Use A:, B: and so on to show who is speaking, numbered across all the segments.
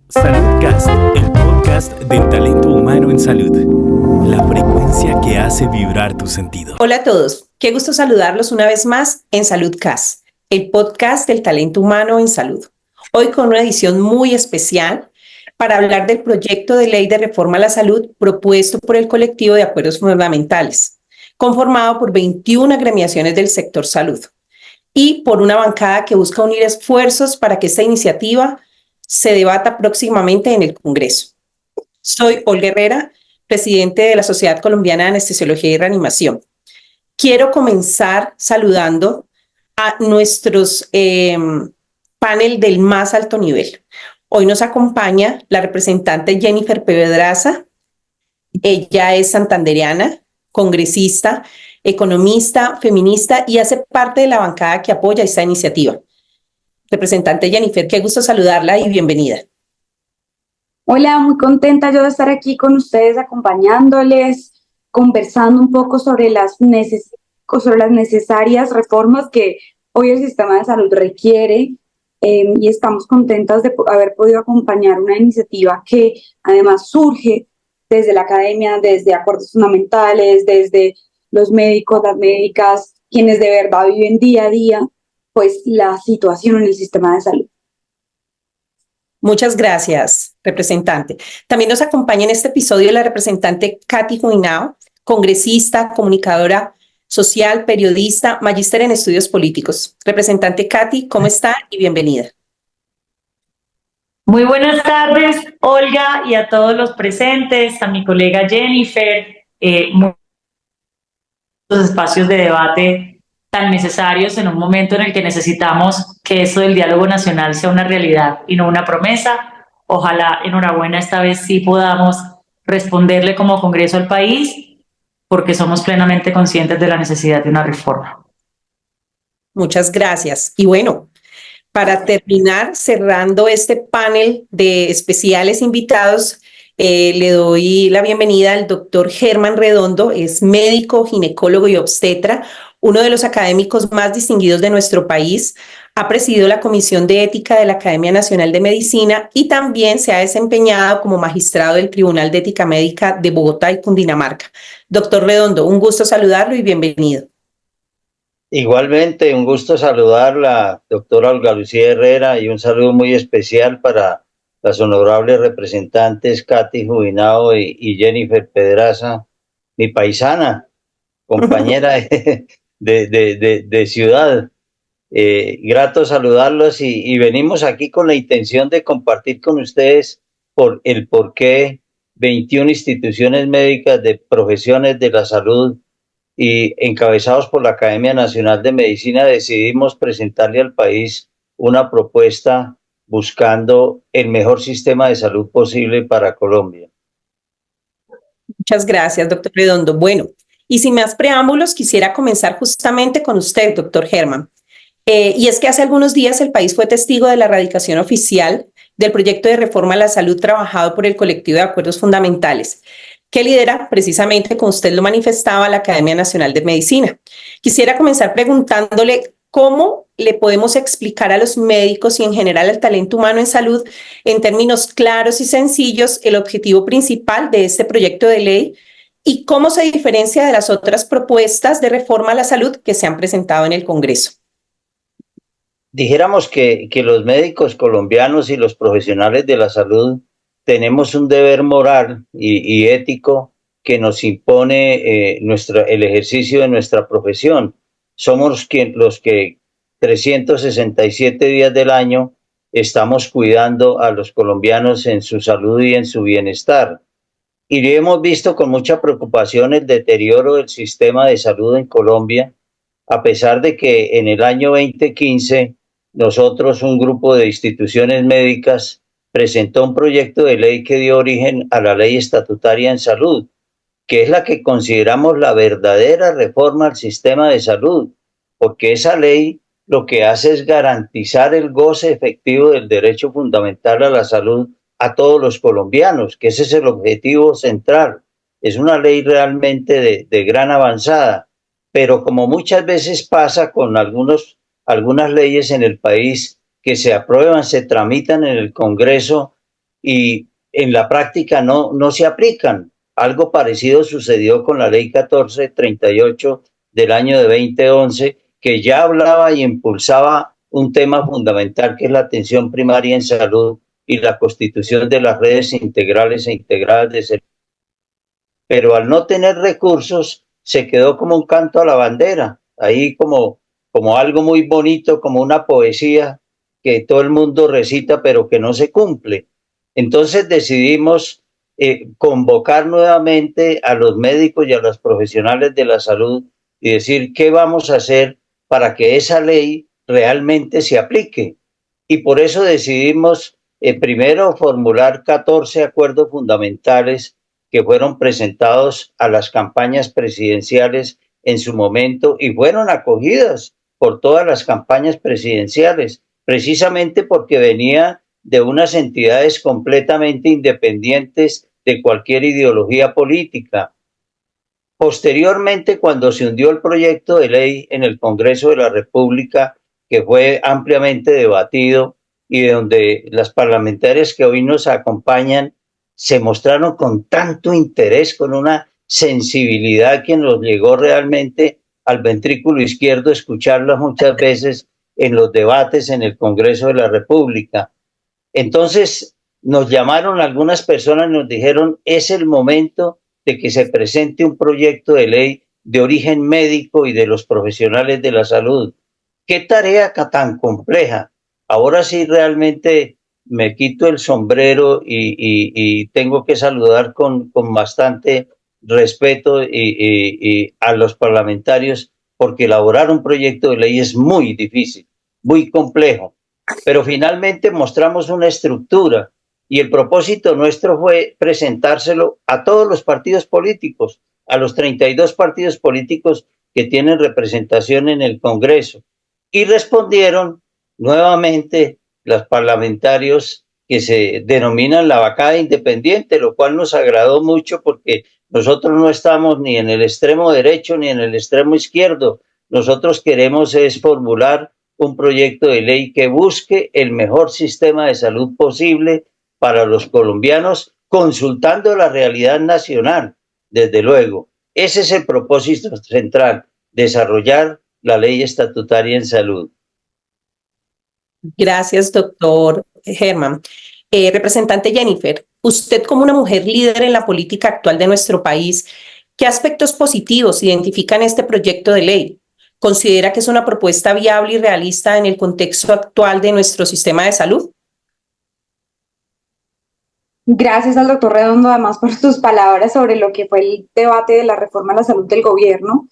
A: Saludcast, el podcast del talento humano en salud. La frecuencia que hace vibrar tus sentidos.
B: Hola a todos, qué gusto saludarlos una vez más en Saludcast, el podcast del talento humano en salud. Hoy con una edición muy especial para hablar del proyecto de ley de reforma a la salud propuesto por el colectivo de acuerdos fundamentales, conformado por 21 agremiaciones del sector salud y por una bancada que busca unir esfuerzos para que esta iniciativa se debata próximamente en el Congreso. Soy Olga Herrera, presidente de la Sociedad Colombiana de Anestesiología y Reanimación. Quiero comenzar saludando a nuestros panel del más alto nivel. Hoy nos acompaña la representante Jennifer Pedraza. Ella es santandereana, congresista, economista, feminista y hace parte de la bancada que apoya esta iniciativa. Representante Jennifer, qué gusto saludarla y bienvenida.
C: Hola, muy contenta yo de estar aquí con ustedes acompañándoles, conversando un poco sobre las necesarias reformas que hoy el sistema de salud requiere y estamos contentas de haber podido acompañar una iniciativa que además surge desde la academia, desde acuerdos fundamentales, desde los médicos, las médicas, quienes de verdad viven día a día pues la situación en el sistema de salud.
B: Muchas gracias, representante. También nos acompaña en este episodio la representante Katy Juinao, congresista, comunicadora social, periodista, magíster en estudios políticos. Representante Katy, ¿cómo está? Y bienvenida.
D: Muy buenas tardes, Olga, y a todos los presentes, a mi colega Jennifer, muchos espacios de debate tan necesarios en un momento en el que necesitamos que eso del diálogo nacional sea una realidad y no una promesa. Ojalá, enhorabuena, esta vez sí podamos responderle como Congreso al país, porque somos plenamente conscientes de la necesidad de una reforma.
B: Muchas gracias. Y bueno, para terminar, cerrando este panel de especiales invitados, le doy la bienvenida al doctor Germán Redondo, es médico, ginecólogo y obstetra, uno de los académicos más distinguidos de nuestro país. Ha presidido la Comisión de Ética de la Academia Nacional de Medicina y también se ha desempeñado como magistrado del Tribunal de Ética Médica de Bogotá y Cundinamarca. Doctor Redondo, un gusto saludarlo y bienvenido.
E: Igualmente, un gusto saludarla, doctora Olga Lucía Herrera, y un saludo muy especial para las honorables representantes Katy Juinao y Jennifer Pedraza, mi paisana, compañera de ciudad. Grato saludarlos y venimos aquí con la intención de compartir con ustedes por qué 21 instituciones médicas de profesiones de la salud y encabezados por la Academia Nacional de Medicina decidimos presentarle al país una propuesta buscando el mejor sistema de salud posible para Colombia.
B: Muchas gracias, doctor Redondo. Bueno, y sin más preámbulos, quisiera comenzar justamente con usted, doctor Germán. Y es que hace algunos días el país fue testigo de la radicación oficial del proyecto de reforma a la salud trabajado por el colectivo de acuerdos fundamentales, que lidera precisamente, como usted lo manifestaba, la Academia Nacional de Medicina. Quisiera comenzar preguntándole cómo le podemos explicar a los médicos y en general al talento humano en salud, en términos claros y sencillos, el objetivo principal de este proyecto de ley y cómo se diferencia de las otras propuestas de reforma a la salud que se han presentado en el Congreso.
E: Dijéramos que los médicos colombianos y los profesionales de la salud tenemos un deber moral y ético que nos impone el ejercicio de nuestra profesión. Somos los que 367 días del año estamos cuidando a los colombianos en su salud y en su bienestar. Y hemos visto con mucha preocupación el deterioro del sistema de salud en Colombia, a pesar de que en el año 2015 nosotros, un grupo de instituciones médicas, presentó un proyecto de ley que dio origen a la Ley Estatutaria en Salud, que es la que consideramos la verdadera reforma al sistema de salud, porque esa ley lo que hace es garantizar el goce efectivo del derecho fundamental a la salud a todos los colombianos, que ese es el objetivo central. Es una ley realmente de gran avanzada, pero como muchas veces pasa con algunas leyes en el país que se aprueban, se tramitan en el Congreso y en la práctica no se aplican. Algo parecido sucedió con la Ley 1438 del año de 2011, que ya hablaba y impulsaba un tema fundamental que es la atención primaria en salud y la constitución de las redes integrales e integradas de servicios. Pero al no tener recursos se quedó como un canto a la bandera, ahí como algo muy bonito, como una poesía que todo el mundo recita pero que no se cumple. Entonces decidimos convocar nuevamente a los médicos y a los profesionales de la salud y decir qué vamos a hacer para que esa ley realmente se aplique. Y por eso decidimos primero formular 14 acuerdos fundamentales que fueron presentados a las campañas presidenciales en su momento y fueron acogidas por todas las campañas presidenciales, precisamente porque venía de unas entidades completamente independientes de cualquier ideología política. Posteriormente, cuando se hundió el proyecto de ley en el Congreso de la República, que fue ampliamente debatido y de donde las parlamentarias que hoy nos acompañan se mostraron con tanto interés, con una sensibilidad que nos llegó realmente al ventrículo izquierdo escucharlas muchas veces en los debates en el Congreso de la República. Entonces nos llamaron algunas personas y nos dijeron, es el momento de que se presente un proyecto de ley de origen médico y de los profesionales de la salud. ¿Qué tarea tan compleja? Ahora sí realmente me quito el sombrero y tengo que saludar con bastante respeto y a los parlamentarios, porque elaborar un proyecto de ley es muy difícil, muy complejo. Pero finalmente mostramos una estructura y el propósito nuestro fue presentárselo a todos los partidos políticos, a los 32 partidos políticos que tienen representación en el Congreso. Y respondieron nuevamente los parlamentarios que se denominan la bancada independiente, lo cual nos agradó mucho porque nosotros no estamos ni en el extremo derecho ni en el extremo izquierdo. Nosotros queremos es formular un proyecto de ley que busque el mejor sistema de salud posible para los colombianos, consultando la realidad nacional, desde luego. Ese es el propósito central, desarrollar la ley estatutaria en salud.
B: Gracias, doctor Germán. Representante Jennifer, usted como una mujer líder en la política actual de nuestro país, ¿qué aspectos positivos identifica en este proyecto de ley? ¿Considera que es una propuesta viable y realista en el contexto actual de nuestro sistema de salud?
C: Gracias al doctor Redondo además por sus palabras sobre lo que fue el debate de la reforma a la salud del gobierno.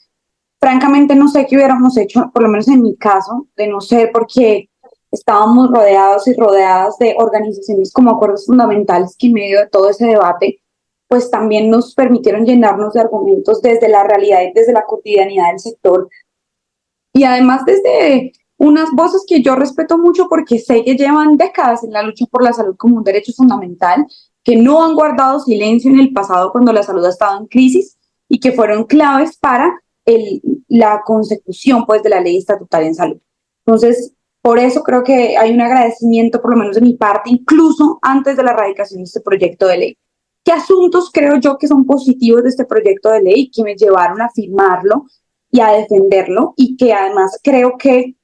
C: Francamente no sé qué hubiéramos hecho, por lo menos en mi caso, de no ser porque estábamos rodeados y rodeadas de organizaciones como Acuerdos Fundamentales que en medio de todo ese debate pues también nos permitieron llenarnos de argumentos desde la realidad y desde la cotidianidad del sector. Y además desde unas voces que yo respeto mucho porque sé que llevan décadas en la lucha por la salud como un derecho fundamental, que no han guardado silencio en el pasado cuando la salud ha estado en crisis y que fueron claves para la consecución pues, de la ley estatutaria en salud. Entonces, por eso creo que hay un agradecimiento, por lo menos de mi parte, incluso antes de la erradicación de este proyecto de ley. ¿Qué asuntos creo yo que son positivos de este proyecto de ley que me llevaron a firmarlo y a defenderlo? Y que además creo que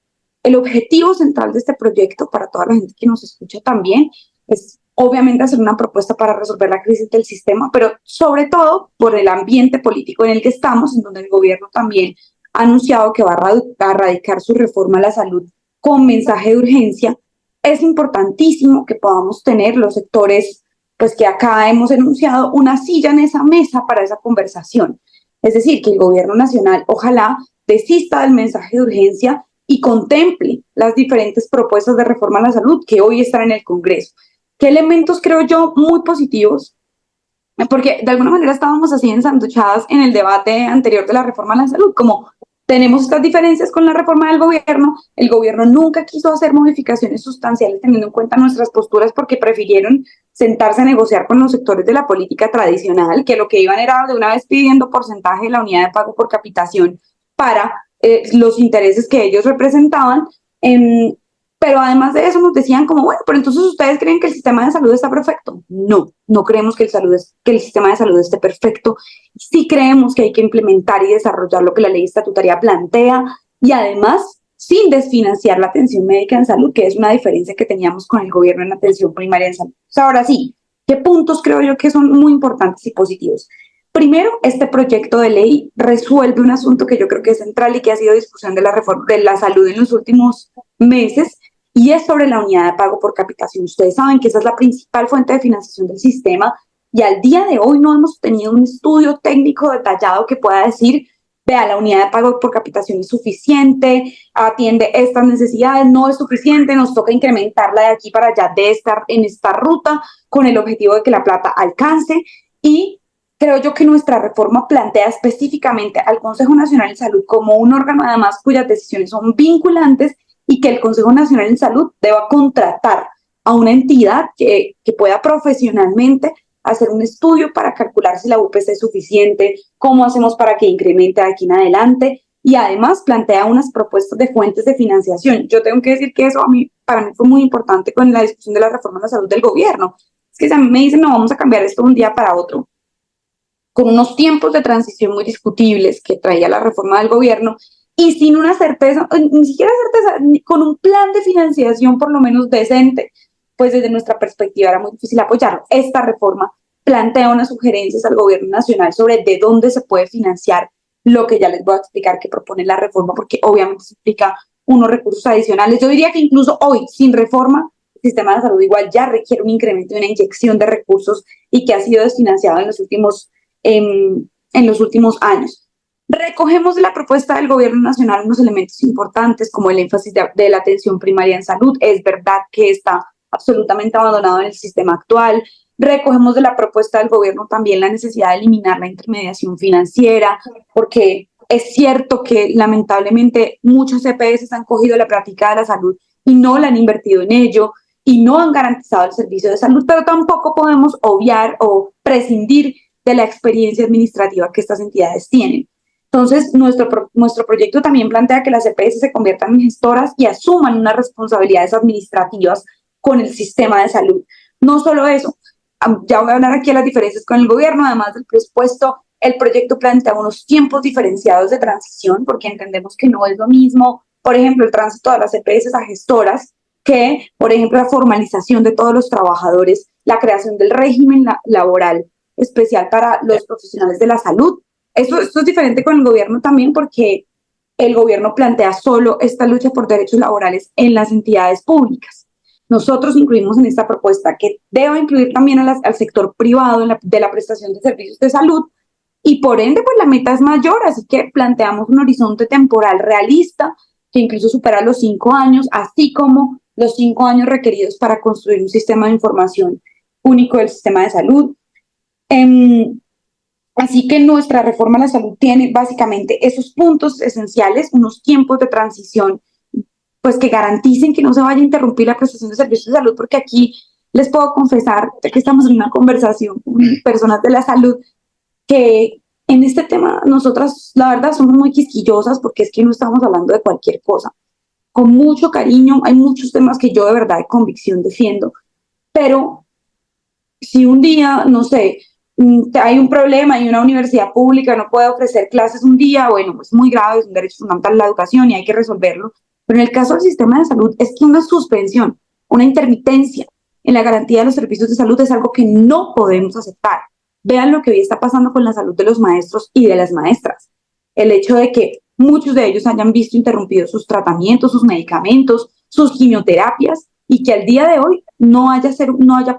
C: el objetivo central de este proyecto, para toda la gente que nos escucha también, es obviamente hacer una propuesta para resolver la crisis del sistema, pero sobre todo por el ambiente político en el que estamos, en donde el gobierno también ha anunciado que va a radicar su reforma a la salud con mensaje de urgencia. Es importantísimo que podamos tener los sectores pues que acá hemos enunciado una silla en esa mesa para esa conversación. Es decir, que el gobierno nacional ojalá desista del mensaje de urgencia y contemple las diferentes propuestas de reforma a la salud que hoy están en el Congreso. ¿Qué elementos creo yo muy positivos? Porque de alguna manera estábamos así ensanduchadas en el debate anterior de la reforma a la salud, como tenemos estas diferencias con la reforma del gobierno, el gobierno nunca quiso hacer modificaciones sustanciales teniendo en cuenta nuestras posturas porque prefirieron sentarse a negociar con los sectores de la política tradicional, que lo que iban era de una vez pidiendo porcentaje de la unidad de pago por capitación para los intereses que ellos representaban. Pero además de eso nos decían como, bueno, pero entonces ustedes creen que el sistema de salud está perfecto. No, no creemos que el sistema de salud esté perfecto. Sí creemos que hay que implementar y desarrollar lo que la ley estatutaria plantea y además sin desfinanciar la atención médica en salud, que es una diferencia que teníamos con el gobierno en la atención primaria en salud. O sea, ahora sí, ¿qué puntos creo yo que son muy importantes y positivos? Primero, este proyecto de ley resuelve un asunto que yo creo que es central y que ha sido discusión de la reforma de la salud en los últimos meses, y es sobre la unidad de pago por capitación. Ustedes saben que esa es la principal fuente de financiación del sistema y al día de hoy no hemos tenido un estudio técnico detallado que pueda decir, vea, la unidad de pago por capitación es suficiente, atiende estas necesidades, no es suficiente, nos toca incrementarla de aquí para allá de estar en esta ruta con el objetivo de que la plata alcance. Y creo yo que nuestra reforma plantea específicamente al Consejo Nacional de Salud como un órgano además cuyas decisiones son vinculantes y que el Consejo Nacional de Salud deba contratar a una entidad que pueda profesionalmente hacer un estudio para calcular si la UPC es suficiente, cómo hacemos para que incremente de aquí en adelante, y además plantea unas propuestas de fuentes de financiación. Yo tengo que decir que eso para mí fue muy importante con la discusión de la reforma de la salud del gobierno. Es que si a mí me dicen, no, vamos a cambiar esto de un día para otro, con unos tiempos de transición muy discutibles que traía la reforma del gobierno, y sin una certeza, ni siquiera certeza, con un plan de financiación por lo menos decente, pues desde nuestra perspectiva era muy difícil apoyarlo. Esta reforma plantea unas sugerencias al gobierno nacional sobre de dónde se puede financiar lo que ya les voy a explicar que propone la reforma, porque obviamente se implica unos recursos adicionales. Yo diría que incluso hoy, sin reforma, el sistema de salud igual ya requiere un incremento y una inyección de recursos y que ha sido desfinanciado en los últimos años. Recogemos de la propuesta del gobierno nacional unos elementos importantes como el énfasis de la atención primaria en salud. Es verdad que está absolutamente abandonado en el sistema actual. Recogemos de la propuesta del gobierno también la necesidad de eliminar la intermediación financiera, porque es cierto que lamentablemente muchos EPS han cogido la práctica de la salud y no la han invertido en ello y no han garantizado el servicio de salud, pero tampoco podemos obviar o prescindir de la experiencia administrativa que estas entidades tienen. Entonces, nuestro proyecto también plantea que las EPS se conviertan en gestoras y asuman unas responsabilidades administrativas con el sistema de salud. No solo eso, ya voy a hablar aquí de las diferencias con el gobierno, además del presupuesto, el proyecto plantea unos tiempos diferenciados de transición, porque entendemos que no es lo mismo, por ejemplo, el tránsito de las EPS a gestoras, que, por ejemplo, la formalización de todos los trabajadores, la creación del régimen laboral especial para los profesionales de la salud. Esto es diferente con el gobierno también porque el gobierno plantea solo esta lucha por derechos laborales en las entidades públicas. Nosotros incluimos en esta propuesta que deba incluir también al sector privado de la prestación de servicios de salud y por ende pues la meta es mayor, así que planteamos un horizonte temporal realista que incluso supera los 5 años, así como los 5 años requeridos para construir un sistema de información único del sistema de salud. Así que nuestra reforma a la salud tiene básicamente esos puntos esenciales, unos tiempos de transición, pues que garanticen que no se vaya a interrumpir la prestación de servicios de salud, porque aquí les puedo confesar, ya que estamos en una conversación con personas de la salud, que en este tema nosotras, la verdad, somos muy quisquillosas porque es que no estamos hablando de cualquier cosa. Con mucho cariño, hay muchos temas que yo de verdad de convicción defiendo, pero si un día, no sé, hay un problema y una universidad pública no puede ofrecer clases un día, bueno, pues muy grave, es un derecho fundamental de la educación y hay que resolverlo. Pero en el caso del sistema de salud es que una suspensión, una intermitencia en la garantía de los servicios de salud es algo que no podemos aceptar. Vean lo que hoy está pasando con la salud de los maestros y de las maestras. El hecho de que muchos de ellos hayan visto interrumpidos sus tratamientos, sus medicamentos, sus quimioterapias y que al día de hoy no haya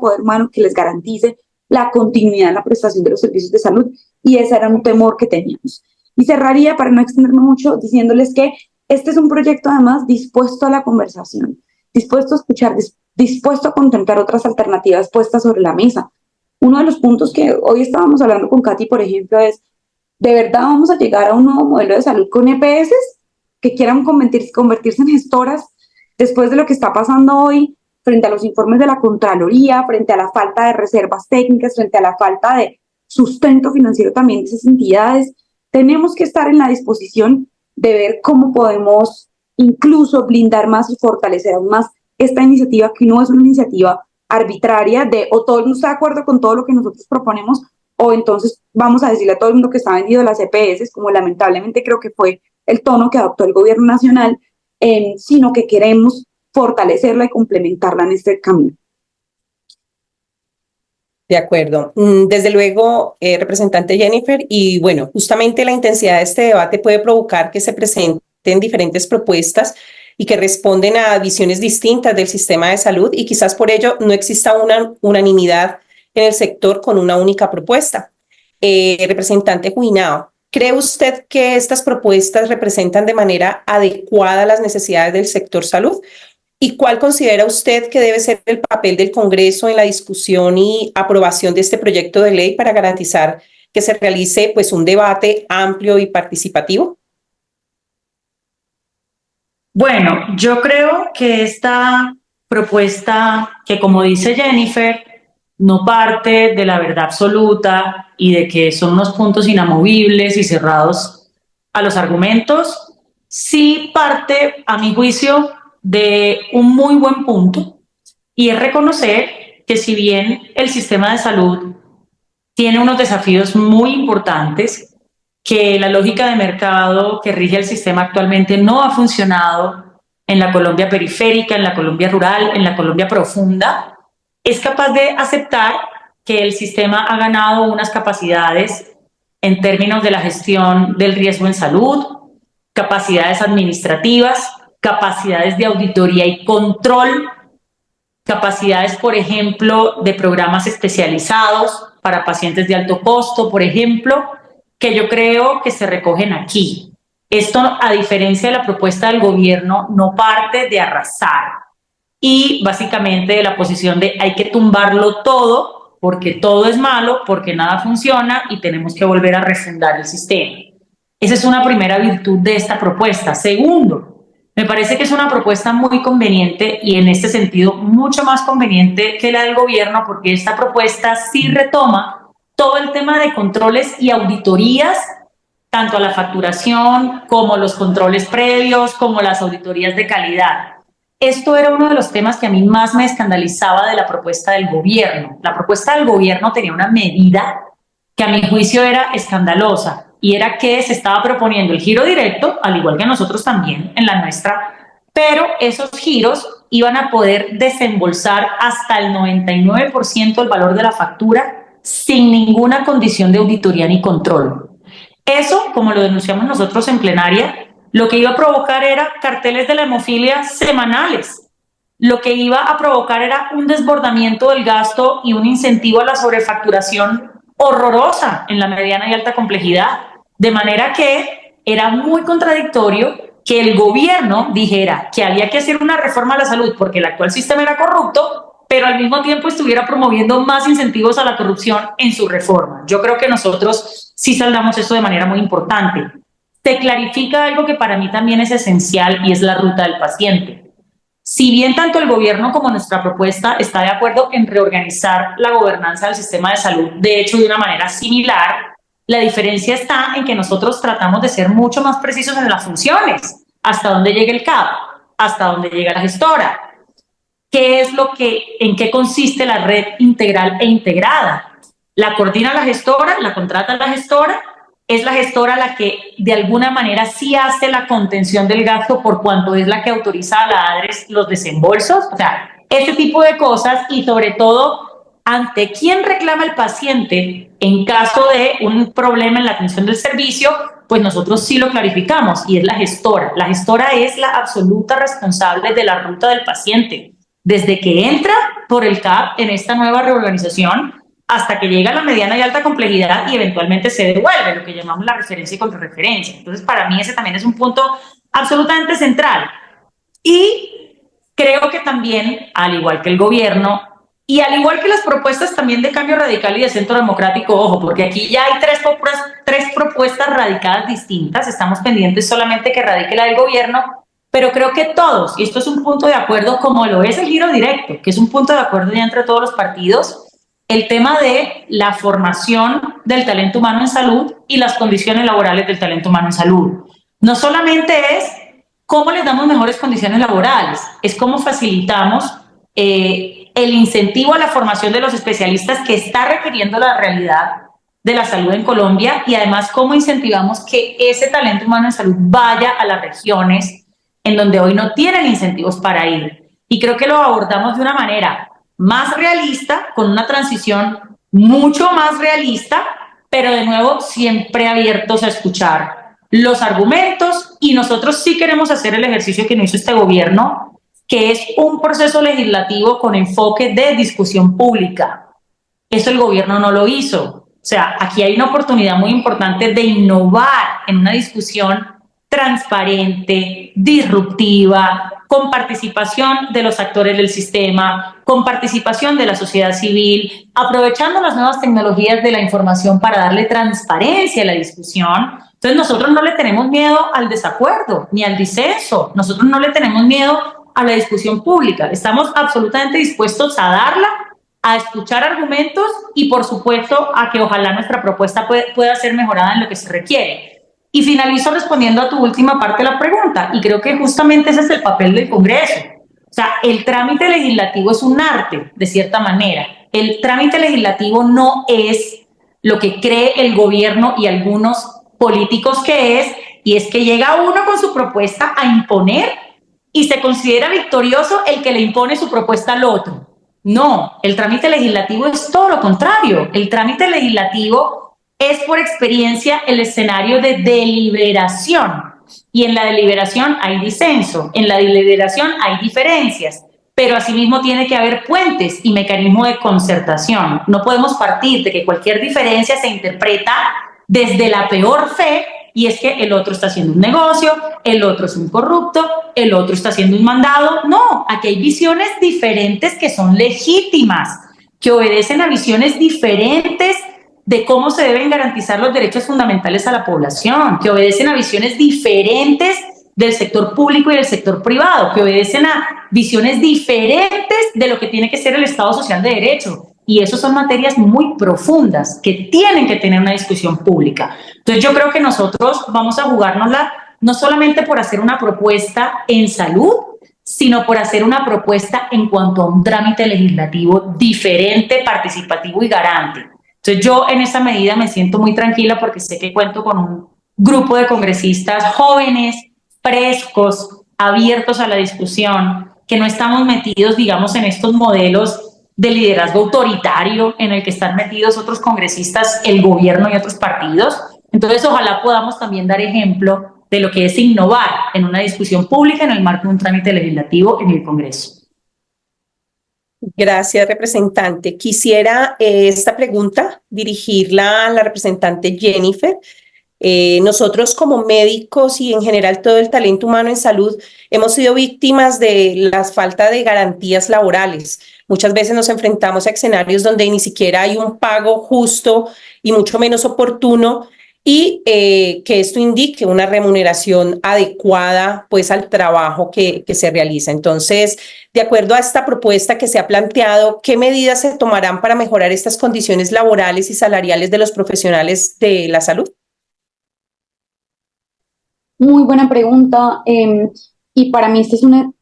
C: poder humano que les garantice la continuidad en la prestación de los servicios de salud, y ese era un temor que teníamos. Y cerraría, para no extenderme mucho, diciéndoles que este es un proyecto además dispuesto a la conversación, dispuesto a escuchar, dispuesto a contemplar otras alternativas puestas sobre la mesa. Uno de los puntos que hoy estábamos hablando con Katy, por ejemplo, es, ¿de verdad vamos a llegar a un nuevo modelo de salud con EPS que quieran convertirse en gestoras después de lo que está pasando hoy, frente a los informes de la Contraloría, frente a la falta de reservas técnicas, frente a la falta de sustento financiero también de esas entidades? Tenemos que estar en la disposición de ver cómo podemos incluso blindar más y fortalecer aún más esta iniciativa, que no es una iniciativa arbitraria de o todo el mundo está de acuerdo con todo lo que nosotros proponemos, o entonces vamos a decirle a todo el mundo que está vendido a las EPS, como lamentablemente creo que fue el tono que adoptó el gobierno nacional, sino que queremos fortalecerla y complementarla en este camino.
B: De acuerdo. Desde luego, representante Jennifer, y bueno, justamente la intensidad de este debate puede provocar que se presenten diferentes propuestas y que responden a visiones distintas del sistema de salud, y quizás por ello no exista una unanimidad en el sector con una única propuesta. Representante Juinao, ¿cree usted que estas propuestas representan de manera adecuada las necesidades del sector salud? ¿Y cuál considera usted que debe ser el papel del Congreso en la discusión y aprobación de este proyecto de ley para garantizar que se realice pues un debate amplio y participativo?
D: Bueno, yo creo que esta propuesta, que como dice Jennifer, no parte de la verdad absoluta y de que son unos puntos inamovibles y cerrados a los argumentos, sí parte, a mi juicio, de un muy buen punto, y es reconocer que si bien el sistema de salud tiene unos desafíos muy importantes, que la lógica de mercado que rige el sistema actualmente no ha funcionado en la Colombia periférica, en la Colombia rural, en la Colombia profunda, es capaz de aceptar que el sistema ha ganado unas capacidades en términos de la gestión del riesgo en salud, capacidades administrativas, capacidades de auditoría y control, capacidades, por ejemplo, de programas especializados para pacientes de alto costo, por ejemplo, que yo creo que se recogen aquí. Esto, a diferencia de la propuesta del gobierno, no parte de arrasar y básicamente de la posición de hay que tumbarlo todo porque todo es malo, porque nada funciona y tenemos que volver a refundar el sistema. Esa es una primera virtud de esta propuesta. Segundo, me parece que es una propuesta muy conveniente y en este sentido mucho más conveniente que la del gobierno, porque esta propuesta sí retoma todo el tema de controles y auditorías, tanto a la facturación como los controles previos, como las auditorías de calidad. Esto era uno de los temas que a mí más me escandalizaba de la propuesta del gobierno. La propuesta del gobierno tenía una medida que a mi juicio era escandalosa, y era que se estaba proponiendo el giro directo, al igual que nosotros también en la nuestra, pero esos giros iban a poder desembolsar hasta el 99% del valor de la factura sin ninguna condición de auditoría ni control. Eso, como lo denunciamos nosotros en plenaria, lo que iba a provocar era carteles de la hemofilia semanales. Lo que iba a provocar era un desbordamiento del gasto y un incentivo a la sobrefacturación horrorosa en la mediana y alta complejidad. De manera que era muy contradictorio que el gobierno dijera que había que hacer una reforma a la salud porque el actual sistema era corrupto, pero al mismo tiempo estuviera promoviendo más incentivos a la corrupción en su reforma. Yo creo que nosotros sí saldamos eso de manera muy importante. Se clarifica algo que para mí también es esencial, y es la ruta del paciente. Si bien tanto el gobierno como nuestra propuesta está de acuerdo en reorganizar la gobernanza del sistema de salud, de hecho de una manera similar, la diferencia está en que nosotros tratamos de ser mucho más precisos en las funciones, hasta dónde llega el CAP, hasta dónde llega la gestora, qué es lo que, en qué consiste la red integral e integrada. La coordina la gestora, la contrata la gestora, es la gestora la que de alguna manera sí hace la contención del gasto por cuanto es la que autoriza a la ADRES los desembolsos, o sea, ese tipo de cosas, y sobre todo ante quién reclama el paciente en caso de un problema en la atención del servicio, pues nosotros sí lo clarificamos, y es la gestora. La gestora es la absoluta responsable de la ruta del paciente, desde que entra por el CAP en esta nueva reorganización hasta que llega a la mediana y alta complejidad y eventualmente se devuelve, lo que llamamos la referencia y contrarreferencia. Entonces, para mí ese también es un punto absolutamente central. Y creo que también, al igual que el gobierno, y al igual que las propuestas también de Cambio Radical y de Centro Democrático, ojo, porque aquí ya hay tres propuestas radicadas distintas, estamos pendientes solamente que radique la del gobierno, pero creo que todos, y esto es un punto de acuerdo como lo es el giro directo, que es un punto de acuerdo ya entre todos los partidos, el tema de la formación del talento humano en salud y las condiciones laborales del talento humano en salud. No solamente es ¿cómo les damos mejores condiciones laborales? Es cómo facilitamos el incentivo a la formación de los especialistas que está requiriendo la realidad de la salud en Colombia, y además cómo incentivamos que ese talento humano en salud vaya a las regiones en donde hoy no tienen incentivos para ir. Y creo que lo abordamos de una manera más realista, con una transición mucho más realista, pero de nuevo siempre abiertos a escuchar los argumentos, y nosotros sí queremos hacer el ejercicio que no hizo este gobierno, que es un proceso legislativo con enfoque de discusión pública. Eso el gobierno no lo hizo. O sea, aquí hay una oportunidad muy importante de innovar en una discusión transparente, disruptiva, con participación de los actores del sistema, con participación de la sociedad civil, aprovechando las nuevas tecnologías de la información para darle transparencia a la discusión. Entonces nosotros no le tenemos miedo al desacuerdo ni al disenso, nosotros no le tenemos miedo a la discusión pública, estamos absolutamente dispuestos a darla, a escuchar argumentos y por supuesto a que ojalá nuestra propuesta pueda ser mejorada en lo que se requiere. Y finalizo respondiendo a tu última parte de la pregunta, y creo que justamente ese es el papel del Congreso. O sea, el trámite legislativo es un arte, de cierta manera. El trámite legislativo no es lo que cree el gobierno y algunos políticos que es, y es que llega uno con su propuesta a imponer y se considera victorioso el que le impone su propuesta al otro. No, el trámite legislativo es todo lo contrario. El trámite legislativo es por experiencia el escenario de deliberación, y en la deliberación hay disenso, en la deliberación hay diferencias, pero asimismo tiene que haber puentes y mecanismos de concertación. No podemos partir de que cualquier diferencia se interpreta desde la peor fe, y es que el otro está haciendo un negocio, el otro es un corrupto, el otro está haciendo un mandado. No, aquí hay visiones diferentes que son legítimas, que obedecen a visiones diferentes de cómo se deben garantizar los derechos fundamentales a la población, que obedecen a visiones diferentes del sector público y del sector privado, que obedecen a visiones diferentes de lo que tiene que ser el Estado social de derecho. Y eso son materias muy profundas que tienen que tener una discusión pública. Entonces yo creo que nosotros vamos a jugárnosla no solamente por hacer una propuesta en salud, sino por hacer una propuesta en cuanto a un trámite legislativo diferente, participativo y garante. Entonces yo en esa medida me siento muy tranquila porque sé que cuento con un grupo de congresistas jóvenes, frescos, abiertos a la discusión, que no estamos metidos, digamos, en estos modelos de liderazgo autoritario en el que están metidos otros congresistas, el gobierno y otros partidos. Entonces ojalá podamos también dar ejemplo de lo que es innovar en una discusión pública en el marco de un trámite legislativo en el Congreso.
B: Gracias, representante. Quisiera esta pregunta dirigirla a la representante Jennifer. Nosotros como médicos y en general todo el talento humano en salud hemos sido víctimas de la falta de garantías laborales. Muchas veces nos enfrentamos a escenarios donde ni siquiera hay un pago justo y mucho menos oportuno, y que esto indique una remuneración adecuada pues al trabajo que se realiza. Entonces, de acuerdo a esta propuesta que se ha planteado, ¿qué medidas se tomarán para mejorar estas condiciones laborales y salariales de los profesionales de la salud?
C: Muy buena pregunta, y para mí este es un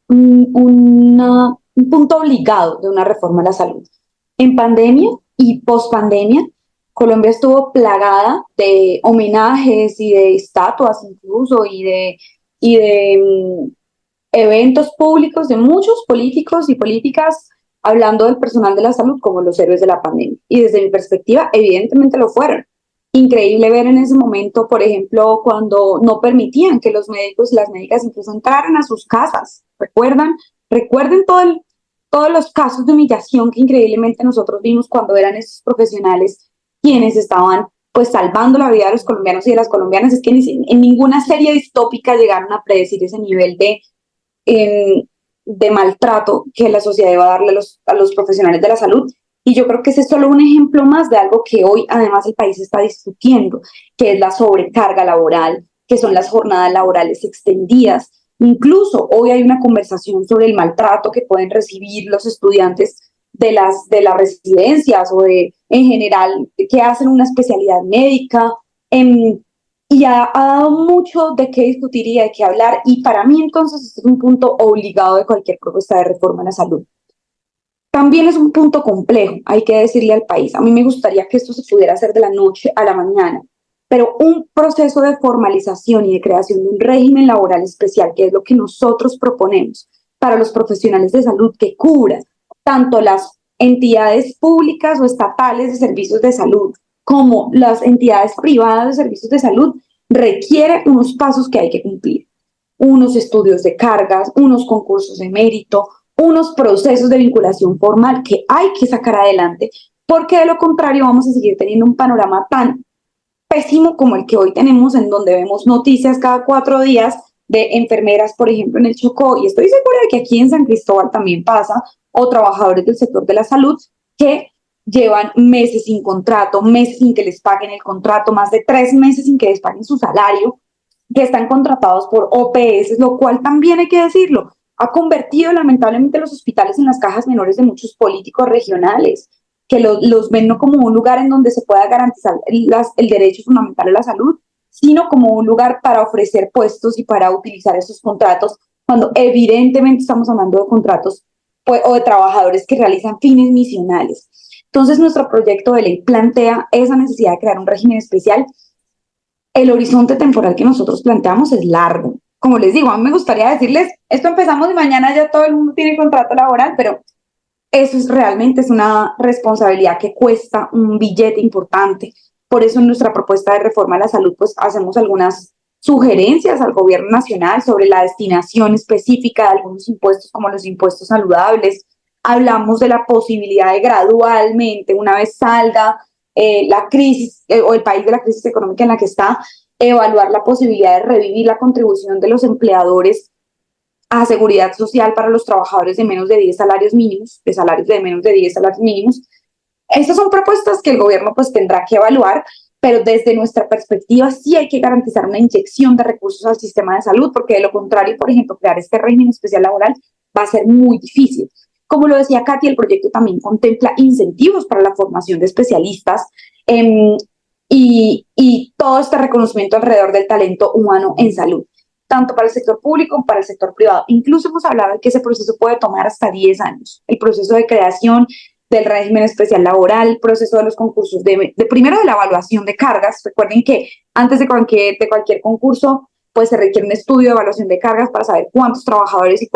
C: punto obligado de una reforma a la salud. En pandemia y pospandemia, Colombia estuvo plagada de homenajes y de estatuas incluso y de eventos públicos de muchos políticos y políticas hablando del personal de la salud como los héroes de la pandemia. Y desde mi perspectiva, evidentemente lo fueron. Increíble ver en ese momento, por ejemplo, cuando no permitían que los médicos y las médicas incluso entraran a sus casas. Recuerden todos los casos de humillación que increíblemente nosotros vimos cuando eran estos profesionales quienes estaban pues salvando la vida de los colombianos y de las colombianas. Es que en ninguna serie distópica llegaron a predecir ese nivel de maltrato que la sociedad iba a darle a los profesionales de la salud. Y yo creo que ese es solo un ejemplo más de algo que hoy además el país está discutiendo, que es la sobrecarga laboral, que son las jornadas laborales extendidas. Incluso hoy hay una conversación sobre el maltrato que pueden recibir los estudiantes de las residencias o en general que hacen una especialidad médica. y ha dado mucho de qué discutir y de qué hablar, y para mí entonces este es un punto obligado de cualquier propuesta de reforma a la salud. También es un punto complejo, hay que decirle al país. A mí me gustaría que esto se pudiera hacer de la noche a la mañana, pero un proceso de formalización y de creación de un régimen laboral especial, que es lo que nosotros proponemos para los profesionales de salud, que cubra tanto las entidades públicas o estatales de servicios de salud como las entidades privadas de servicios de salud, requiere unos pasos que hay que cumplir. Unos estudios de cargas, unos concursos de mérito, unos procesos de vinculación formal que hay que sacar adelante, porque de lo contrario vamos a seguir teniendo un panorama tan pésimo como el que hoy tenemos, en donde vemos noticias cada 4 días de enfermeras, por ejemplo, en el Chocó, y estoy segura de que aquí en San Cristóbal también pasa, o trabajadores del sector de la salud que llevan meses sin contrato, meses sin que les paguen el contrato, más de 3 meses sin que les paguen su salario, que están contratados por OPS, lo cual también hay que decirlo, ha convertido lamentablemente los hospitales en las cajas menores de muchos políticos regionales, que los ven no como un lugar en donde se pueda garantizar el derecho fundamental a la salud, sino como un lugar para ofrecer puestos y para utilizar esos contratos, cuando evidentemente estamos hablando de contratos o de trabajadores que realizan fines misionales. Entonces, nuestro proyecto de ley plantea esa necesidad de crear un régimen especial. El horizonte temporal que nosotros planteamos es largo. Como les digo, a mí me gustaría decirles, esto empezamos y mañana ya todo el mundo tiene contrato laboral, pero eso realmente es una responsabilidad que cuesta un billete importante. Por eso en nuestra propuesta de reforma a la salud, pues hacemos algunas sugerencias al gobierno nacional sobre la destinación específica de algunos impuestos, como los impuestos saludables. Hablamos de la posibilidad de gradualmente, una vez salga la crisis o el país de la crisis económica en la que está, evaluar la posibilidad de revivir la contribución de los empleadores a seguridad social para los trabajadores de menos de 10 salarios mínimos, de salarios de menos de 10 salarios mínimos. Estas son propuestas que el gobierno pues tendrá que evaluar, pero desde nuestra perspectiva sí hay que garantizar una inyección de recursos al sistema de salud, porque de lo contrario, por ejemplo, crear este régimen especial laboral va a ser muy difícil. Como lo decía Katy, el proyecto también contempla incentivos para la formación de especialistas y todo este reconocimiento alrededor del talento humano en salud, tanto para el sector público como para el sector privado. Incluso hemos hablado de que ese proceso puede tomar hasta 10 años. El proceso de creación del régimen especial laboral, el proceso de los concursos, primero de la evaluación de cargas. Recuerden que antes de cualquier concurso, pues se requiere un estudio de evaluación de cargas para saber cuántos trabajadores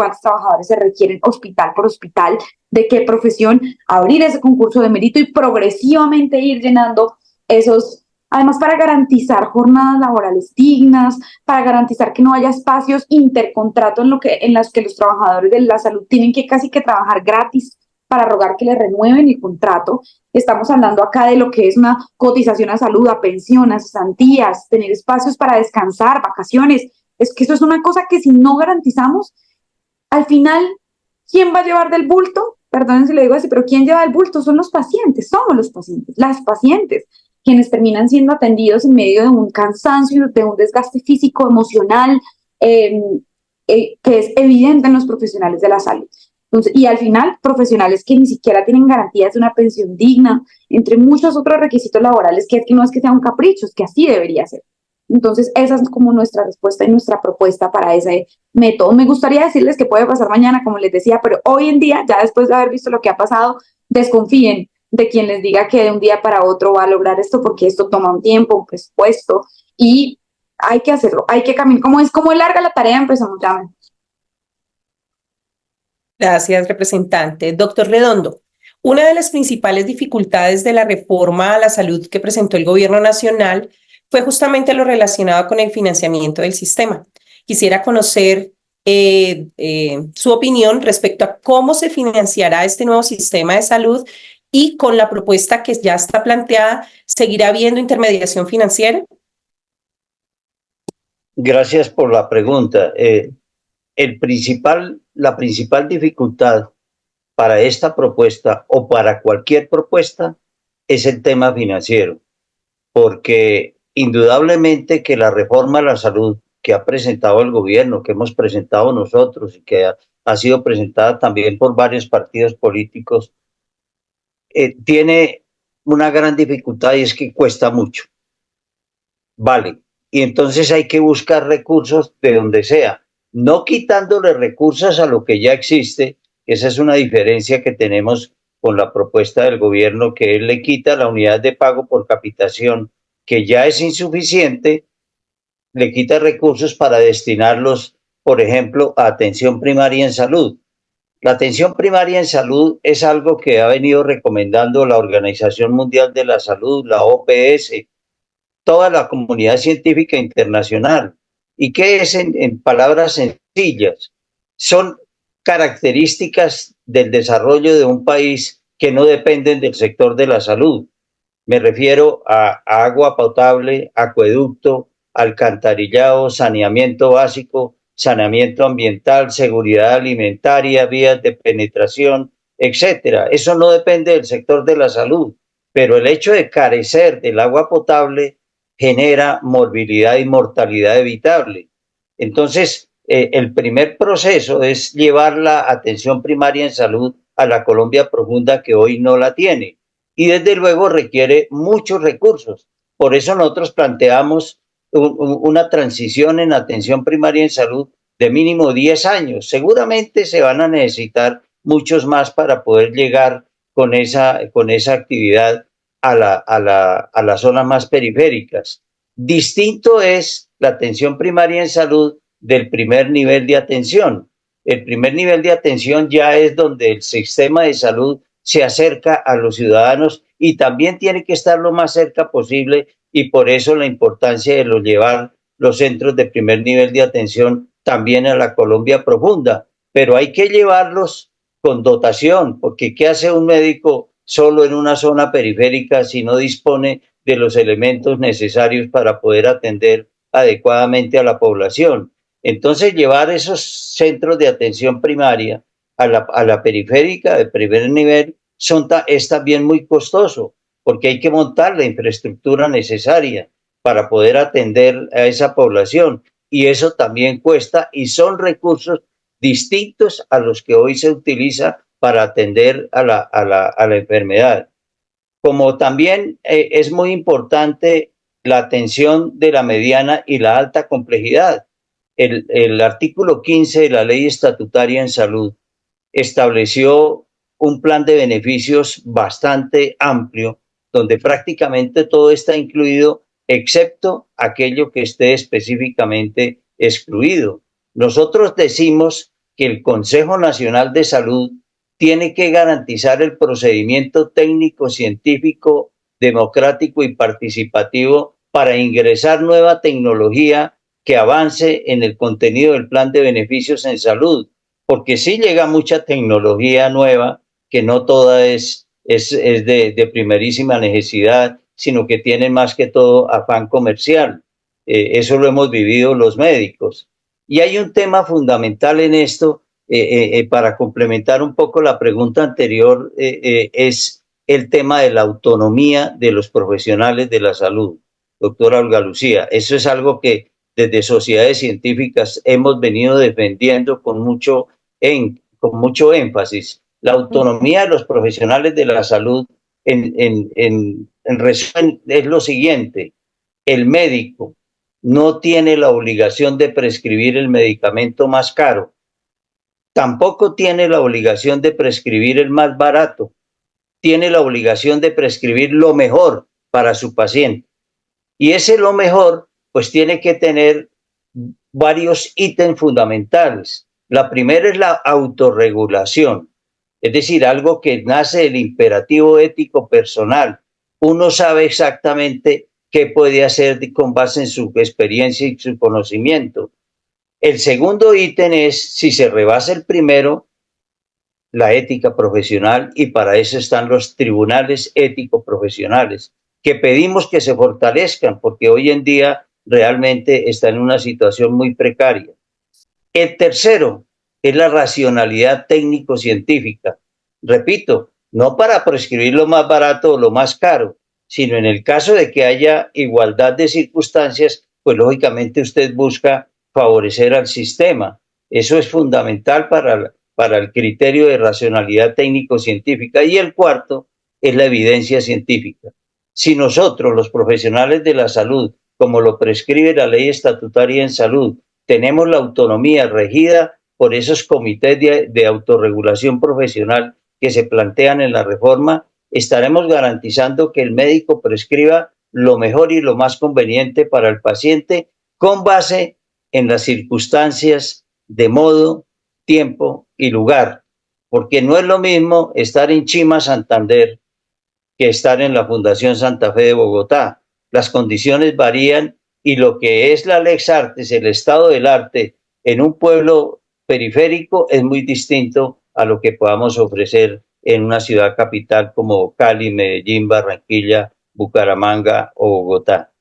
C: se requieren hospital por hospital, de qué profesión, abrir ese concurso de mérito y progresivamente ir llenando esos. Además, para garantizar jornadas laborales dignas, para garantizar que no haya espacios intercontrato en las que los trabajadores de la salud tienen que casi que trabajar gratis para rogar que les renueven el contrato. Estamos hablando acá de lo que es una cotización a salud, a pensión, a cesantías, tener espacios para descansar, vacaciones. Es que eso es una cosa que si no garantizamos, al final, ¿quién va a llevar del bulto? Perdonen si lo digo así, pero ¿quién lleva el bulto? Son los pacientes, somos los pacientes, las pacientes, quienes terminan siendo atendidos en medio de un cansancio, de un desgaste físico, emocional, que es evidente en los profesionales de la salud. Entonces, y al final, profesionales que ni siquiera tienen garantías de una pensión digna, entre muchos otros requisitos laborales, que no es que sea un capricho, es que así debería ser. Entonces, esa es como nuestra respuesta y nuestra propuesta para ese método. Me gustaría decirles que puede pasar mañana, como les decía, pero hoy en día, ya después de haber visto lo que ha pasado, desconfíen de quien les diga que de un día para otro va a lograr esto, porque esto toma un tiempo, un presupuesto, y hay que hacerlo, hay que caminar. Como es larga la tarea, empezamos ya.
B: Gracias, representante. Doctor Redondo, una de las principales dificultades de la reforma a la salud que presentó el gobierno nacional fue justamente lo relacionado con el financiamiento del sistema. Quisiera conocer su opinión respecto a cómo se financiará este nuevo sistema de salud y con la propuesta que ya está planteada, ¿seguirá habiendo intermediación financiera?
E: Gracias por la pregunta. La principal dificultad para esta propuesta o para cualquier propuesta es el tema financiero, porque indudablemente que la reforma a la salud que ha presentado el gobierno, que hemos presentado nosotros y que ha sido presentada también por varios partidos políticos, tiene una gran dificultad y es que cuesta mucho. Vale, y entonces hay que buscar recursos de donde sea, no quitándole recursos a lo que ya existe. Esa es una diferencia que tenemos con la propuesta del gobierno, que él le quita la unidad de pago por capitación, que ya es insuficiente, le quita recursos para destinarlos, por ejemplo, a atención primaria en salud. La atención primaria en salud es algo que ha venido recomendando la Organización Mundial de la Salud, la OPS, toda la comunidad científica internacional. ¿Y qué es en palabras sencillas? Son características del desarrollo de un país que no dependen del sector de la salud. Me refiero a agua potable, acueducto, alcantarillado, saneamiento básico, saneamiento ambiental, seguridad alimentaria, vías de penetración, etcétera. Eso no depende del sector de la salud, pero el hecho de carecer del agua potable genera morbilidad y mortalidad evitable. Entonces, el primer proceso es llevar la atención primaria en salud a la Colombia profunda, que hoy no la tiene, y desde luego requiere muchos recursos. Por eso nosotros planteamos una transición en atención primaria en salud de mínimo 10 años. Seguramente se van a necesitar muchos más para poder llegar con esa actividad a las zonas más periféricas. Distinto es la atención primaria en salud del primer nivel de atención. El primer nivel de atención ya es donde el sistema de salud se acerca a los ciudadanos y también tiene que estar lo más cerca posible, y por eso la importancia de llevar los centros de primer nivel de atención también a la Colombia profunda. Pero hay que llevarlos con dotación, porque ¿qué hace un médico solo en una zona periférica si no dispone de los elementos necesarios para poder atender adecuadamente a la población? Entonces, llevar esos centros de atención primaria a la periférica de primer nivel es también muy costoso, porque hay que montar la infraestructura necesaria para poder atender a esa población, y eso también cuesta, y son recursos distintos a los que hoy se utiliza para atender a la enfermedad. Como también es muy importante la atención de la mediana y la alta complejidad. El artículo 15 de la Ley Estatutaria en Salud estableció un plan de beneficios bastante amplio, donde prácticamente todo está incluido, excepto aquello que esté específicamente excluido. Nosotros decimos que el Consejo Nacional de Salud tiene que garantizar el procedimiento técnico, científico, democrático y participativo para ingresar nueva tecnología que avance en el contenido del plan de beneficios en salud, porque sí llega mucha tecnología nueva, que no toda es de primerísima necesidad, sino que tiene más que todo afán comercial. Eso lo hemos vivido los médicos. Y hay un tema fundamental en esto, para complementar un poco la pregunta anterior, es el tema de la autonomía de los profesionales de la salud, doctora Olga Lucía. Eso es algo que desde sociedades científicas hemos venido defendiendo con mucho énfasis. La autonomía de los profesionales de la salud, en resumen, es lo siguiente: el médico no tiene la obligación de prescribir el medicamento más caro, tampoco tiene la obligación de prescribir el más barato, tiene la obligación de prescribir lo mejor para su paciente. Y ese lo mejor, pues tiene que tener varios ítems fundamentales. La primera es la autorregulación, es decir, algo que nace del imperativo ético personal. Uno sabe exactamente qué puede hacer con base en su experiencia y su conocimiento. El segundo ítem es, si se rebasa el primero, la ética profesional, y para eso están los tribunales éticos profesionales, que pedimos que se fortalezcan, porque hoy en día realmente está en una situación muy precaria. El tercero es la racionalidad técnico-científica. Repito, no para prescribir lo más barato o lo más caro, sino en el caso de que haya igualdad de circunstancias, pues lógicamente usted busca favorecer al sistema. Eso es fundamental para el criterio de racionalidad técnico-científica. Y el cuarto es la evidencia científica. Si nosotros, los profesionales de la salud, como lo prescribe la ley estatutaria en salud. Tenemos la autonomía regida por esos comités de autorregulación profesional que se plantean en la reforma. Estaremos garantizando que el médico prescriba lo mejor y lo más conveniente para el paciente con base en las circunstancias de modo, tiempo y lugar, porque no es lo mismo estar en Chima, Santander, que estar en la Fundación Santa Fe de Bogotá. Las condiciones varían y lo que es la Lex Artes, el estado del arte en un pueblo periférico, es muy distinto a lo que podamos ofrecer en una ciudad capital como Cali, Medellín, Barranquilla, Bucaramanga o Bogotá.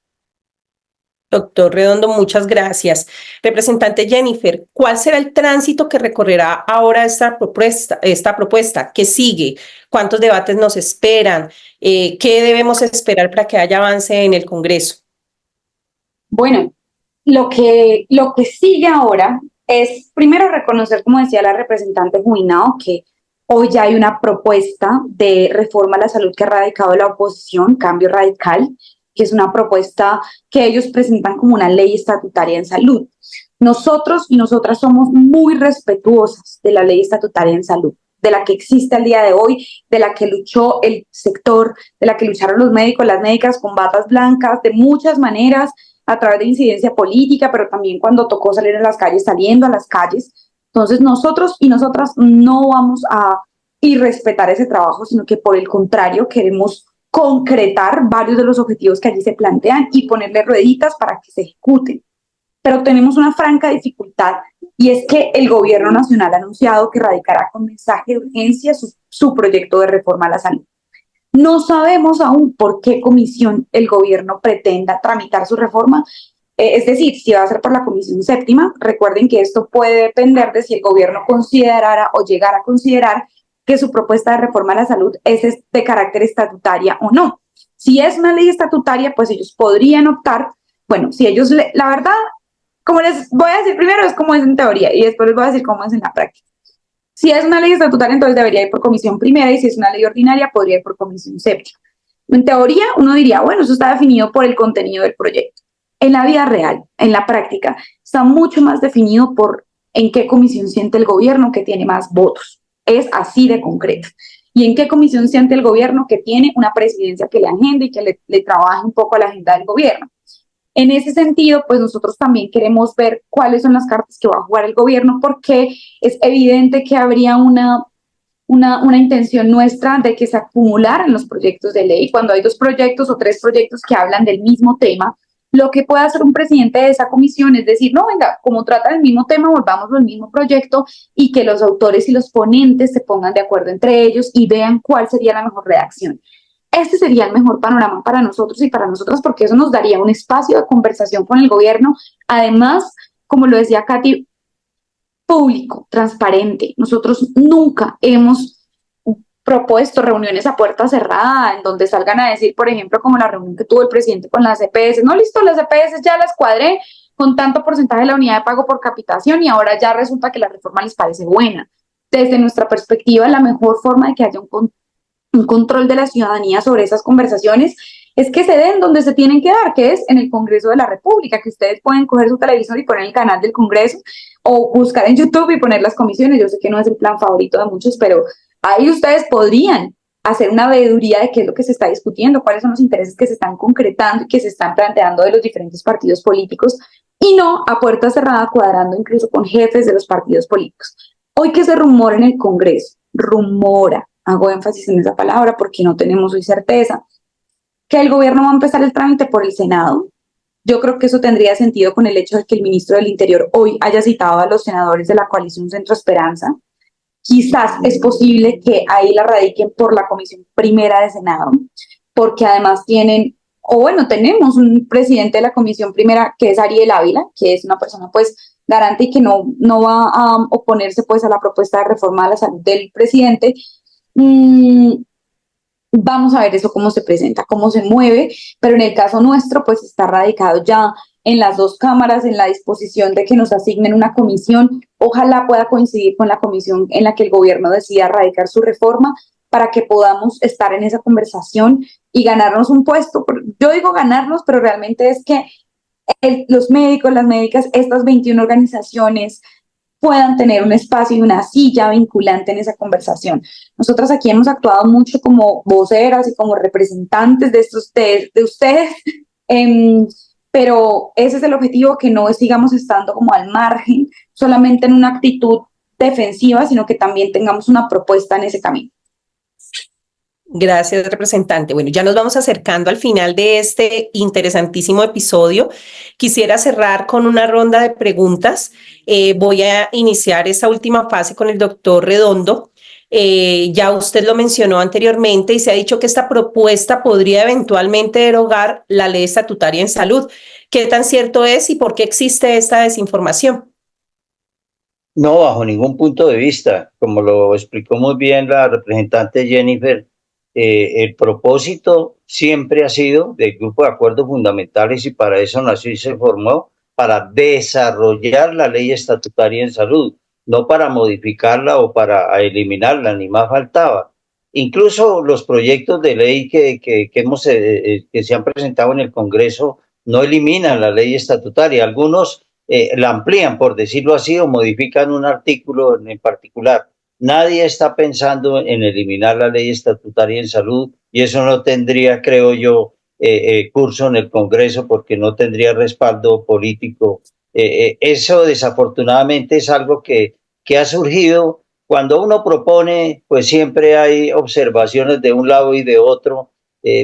B: Doctor Redondo, muchas gracias. Representante Jennifer, ¿cuál será el tránsito que recorrerá ahora esta propuesta? ¿Qué sigue? ¿Cuántos debates nos esperan? ¿Qué debemos esperar para que haya avance en el Congreso?
C: Bueno, lo que sigue ahora es primero reconocer, como decía la representante Juinao, que hoy ya hay una propuesta de reforma a la salud que ha radicado la oposición, Cambio Radical, que es una propuesta que ellos presentan como una ley estatutaria en salud. Nosotros y nosotras somos muy respetuosas de la ley estatutaria en salud, de la que existe al día de hoy, de la que luchó el sector, de la que lucharon los médicos, las médicas con batas blancas, de muchas maneras, a través de incidencia política, pero también cuando tocó salir a las calles, saliendo a las calles. Entonces nosotros y nosotras no vamos a irrespetar ese trabajo, sino que por el contrario queremos concretar varios de los objetivos que allí se plantean y ponerle rueditas para que se ejecuten. Pero tenemos una franca dificultad y es que el gobierno nacional ha anunciado que radicará con mensaje de urgencia su proyecto de reforma a la salud. No sabemos aún por qué comisión el gobierno pretenda tramitar su reforma, es decir, si va a ser por la comisión séptima. Recuerden que esto puede depender de si el gobierno considerara o llegara a considerar que su propuesta de reforma a la salud es de carácter estatutaria o no. Si es una ley estatutaria, pues ellos podrían optar, bueno, si ellos, la verdad, como les voy a decir primero, es como es en teoría y después les voy a decir cómo es en la práctica. Si es una ley estatutaria, entonces debería ir por comisión primera y si es una ley ordinaria, podría ir por comisión séptima. En teoría, uno diría, bueno, eso está definido por el contenido del proyecto. En la vida real, en la práctica, está mucho más definido por en qué comisión siente el gobierno que tiene más votos. Es así de concreto. ¿Y en qué comisión siente el gobierno que tiene una presidencia que le agende y que le trabaje un poco a la agenda del gobierno? En ese sentido, pues nosotros también queremos ver cuáles son las cartas que va a jugar el gobierno, porque es evidente que habría una intención nuestra de que se acumularan los proyectos de ley. Cuando hay 2 proyectos o 3 proyectos que hablan del mismo tema, lo que puede hacer un presidente de esa comisión es decir, no, venga, como tratan el mismo tema, volvamos al mismo proyecto y que los autores y los ponentes se pongan de acuerdo entre ellos y vean cuál sería la mejor redacción. Este sería el mejor panorama para nosotros y para nosotras, porque eso nos daría un espacio de conversación con el gobierno. Además, como lo decía Katy, público, transparente. Nosotros nunca hemos propuesto reuniones a puerta cerrada en donde salgan a decir, por ejemplo, como la reunión que tuvo el presidente con las EPS, no, listo, las EPS ya las cuadré con tanto porcentaje de la unidad de pago por capitación y ahora ya resulta que la reforma les parece buena. Desde nuestra perspectiva, la mejor forma de que haya un control de la ciudadanía sobre esas conversaciones es que se den donde se tienen que dar, que es en el Congreso de la República, que ustedes pueden coger su televisor y poner el canal del Congreso o buscar en YouTube y poner las comisiones. Yo sé que no es el plan favorito de muchos, pero ahí ustedes podrían hacer una veeduría de qué es lo que se está discutiendo, cuáles son los intereses que se están concretando y que se están planteando de los diferentes partidos políticos, y no a puerta cerrada cuadrando incluso con jefes de los partidos políticos. Hoy que se rumora en el Congreso, rumora, hago énfasis en esa palabra porque no tenemos hoy certeza, que el gobierno va a empezar el trámite por el Senado. Yo creo que eso tendría sentido con el hecho de que el ministro del Interior hoy haya citado a los senadores de la coalición Centro Esperanza. Quizás es posible que ahí la radiquen por la comisión primera de Senado, porque además tenemos un presidente de la comisión primera que es Ariel Ávila, que es una persona pues garante y que no va a oponerse pues a la propuesta de reforma a la salud del presidente. Vamos a ver eso cómo se presenta, cómo se mueve, pero en el caso nuestro pues está radicado ya en las 2 cámaras, en la disposición de que nos asignen una comisión. Ojalá pueda coincidir con la comisión en la que el gobierno decida radicar su reforma para que podamos estar en esa conversación y ganarnos un puesto. Yo digo ganarnos, pero realmente es que los médicos, las médicas, estas 21 organizaciones puedan tener un espacio y una silla vinculante en esa conversación. Nosotras aquí hemos actuado mucho como voceras y como representantes de ustedes, pero ese es el objetivo, que no sigamos estando como al margen, solamente en una actitud defensiva, sino que también tengamos una propuesta en ese camino.
B: Gracias, representante. Bueno, ya nos vamos acercando al final de este interesantísimo episodio. Quisiera cerrar con una ronda de preguntas. Voy a iniciar esta última fase con el doctor Redondo. Ya usted lo mencionó anteriormente y se ha dicho que esta propuesta podría eventualmente derogar la ley estatutaria en salud. ¿Qué tan cierto es y por qué existe esta desinformación?
E: No, bajo ningún punto de vista. Como lo explicó muy bien la representante Jennifer, el propósito siempre ha sido del Grupo de Acuerdos Fundamentales, y para eso nació y se formó, para desarrollar la ley estatutaria en salud, no para modificarla o para eliminarla, ni más faltaba. Incluso los proyectos de ley que se han presentado en el Congreso no eliminan la ley estatutaria. Algunos la amplían, por decirlo así, o modifican un artículo en particular. Nadie está pensando en eliminar la ley estatutaria en salud, y eso no tendría, creo yo, curso en el Congreso, porque no tendría respaldo político. Eso desafortunadamente es algo que ha surgido. Cuando uno propone, pues siempre hay observaciones de un lado y de otro,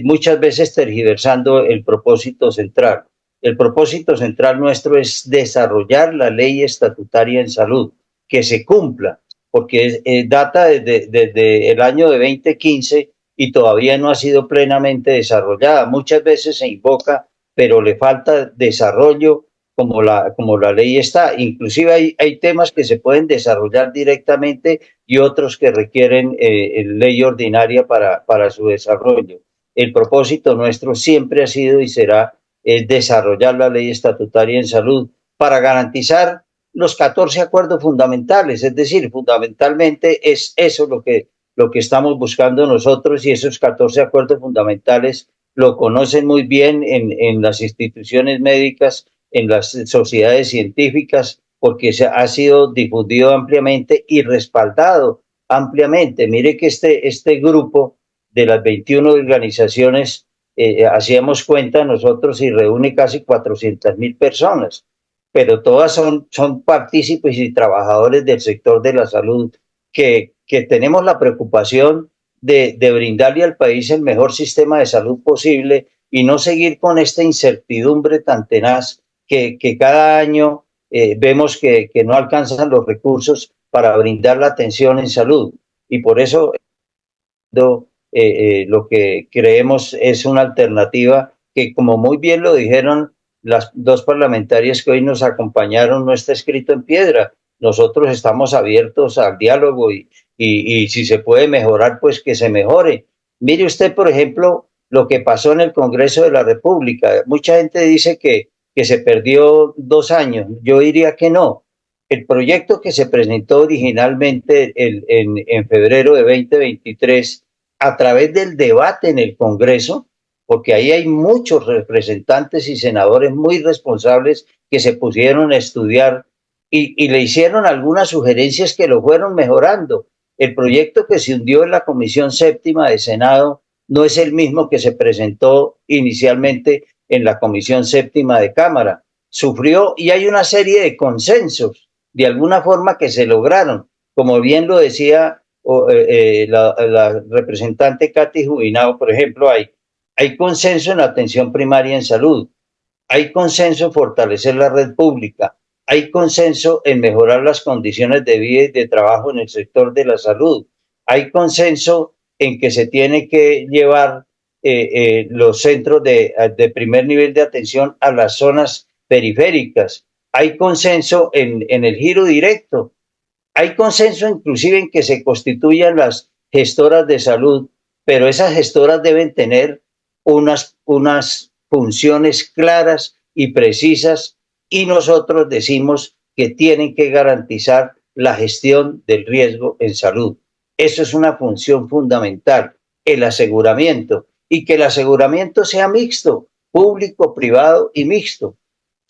E: muchas veces tergiversando el propósito central. El propósito central nuestro es desarrollar la ley estatutaria en salud, que se cumpla, porque data desde el año de 2015 y todavía no ha sido plenamente desarrollada. Muchas veces se invoca, pero le falta desarrollo como la ley está. Inclusive hay temas que se pueden desarrollar directamente y otros que requieren ley ordinaria para su desarrollo. El propósito nuestro siempre ha sido y será desarrollar la ley estatutaria en salud para garantizar los 14 acuerdos fundamentales. Es decir, fundamentalmente es eso lo que estamos buscando nosotros, y esos 14 acuerdos fundamentales lo conocen muy bien en las instituciones médicas, en las sociedades científicas, porque ha sido difundido ampliamente y respaldado ampliamente. Mire que este grupo de las 21 organizaciones, hacíamos cuenta nosotros, y reúne casi 400.000 personas, pero todas son partícipes y trabajadores del sector de la salud, que tenemos la preocupación de brindarle al país el mejor sistema de salud posible y no seguir con esta incertidumbre tan tenaz que cada año vemos que no alcanzan los recursos para brindar la atención en salud. Y por eso lo que creemos es una alternativa que, como muy bien lo dijeron las dos parlamentarias que hoy nos acompañaron, no está escrito en piedra. Nosotros estamos abiertos al diálogo y si se puede mejorar, pues que se mejore. Mire usted, por ejemplo, lo que pasó en el Congreso de la República. Mucha gente dice que se perdió 2 años. Yo diría que no. El proyecto que se presentó originalmente en febrero de 2023, a través del debate en el Congreso, porque ahí hay muchos representantes y senadores muy responsables que se pusieron a estudiar y le hicieron algunas sugerencias que lo fueron mejorando. El proyecto que se hundió en la Comisión Séptima de Senado no es el mismo que se presentó inicialmente en la Comisión Séptima de Cámara. Sufrió, y hay una serie de consensos, de alguna forma, que se lograron. Como bien lo decía la representante Katy Jubinao, por ejemplo, hay consenso en la atención primaria en salud, hay consenso en fortalecer la red pública, hay consenso en mejorar las condiciones de vida y de trabajo en el sector de la salud, hay consenso en que se tiene que llevar los centros de primer nivel de atención a las zonas periféricas, hay consenso en el giro directo, hay consenso inclusive en que se constituyan las gestoras de salud, pero esas gestoras deben tener unas funciones claras y precisas, y nosotros decimos que tienen que garantizar la gestión del riesgo en salud. Eso es una función fundamental, el aseguramiento, y que el aseguramiento sea mixto, público, privado y mixto.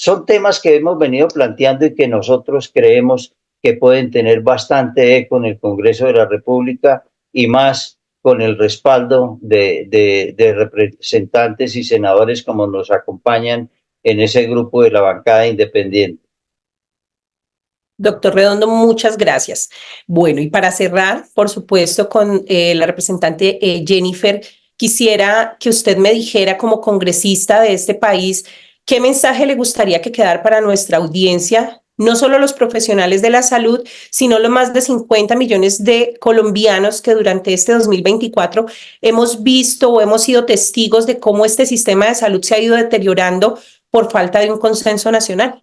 E: Son temas que hemos venido planteando y que nosotros creemos que pueden tener bastante eco en el Congreso de la República y más con el respaldo de representantes y senadores como nos acompañan en ese grupo de la bancada independiente.
B: Doctor Redondo, muchas gracias. Bueno, y para cerrar, por supuesto, con la representante Jennifer, quisiera que usted me dijera como congresista de este país, ¿qué mensaje le gustaría que quedara para nuestra audiencia? No solo los profesionales de la salud, sino los más de 50 millones de colombianos que durante este 2024 hemos visto o hemos sido testigos de cómo este sistema de salud se ha ido deteriorando por falta de un consenso nacional.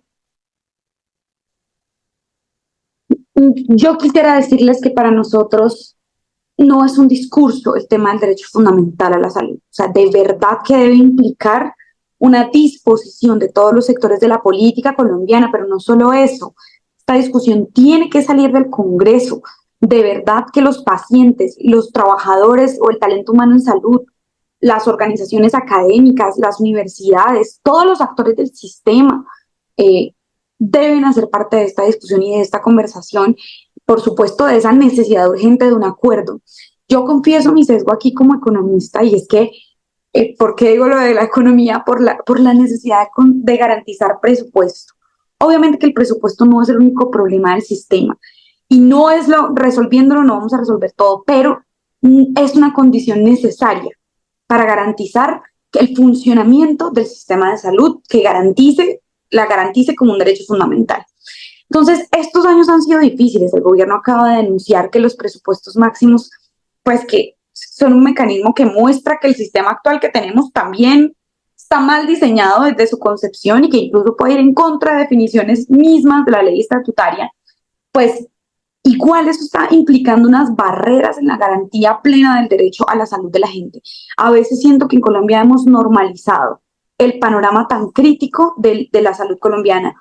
C: Yo quisiera decirles que para nosotros no es un discurso el tema del derecho fundamental a la salud. O sea, de verdad que debe implicar una disposición de todos los sectores de la política colombiana, pero no solo eso. Esta discusión tiene que salir del Congreso. De verdad que los pacientes, los trabajadores o el talento humano en salud, las organizaciones académicas, las universidades, todos los actores del sistema deben hacer parte de esta discusión y de esta conversación, por supuesto, de esa necesidad urgente de un acuerdo. Yo confieso mi sesgo aquí como economista, y es que, ¿por qué digo lo de la economía? Por la necesidad de garantizar presupuesto. Obviamente que el presupuesto no es el único problema del sistema, y no es resolviéndolo no vamos a resolver todo, pero es una condición necesaria para garantizar que el funcionamiento del sistema de salud, que la garantice como un derecho fundamental. Entonces, estos años han sido difíciles. El gobierno acaba de denunciar que los presupuestos máximos, pues que son un mecanismo que muestra que el sistema actual que tenemos también está mal diseñado desde su concepción y que incluso puede ir en contra de definiciones mismas de la ley estatutaria, pues igual eso está implicando unas barreras en la garantía plena del derecho a la salud de la gente. A veces siento que en Colombia hemos normalizado el panorama tan crítico de la salud colombiana.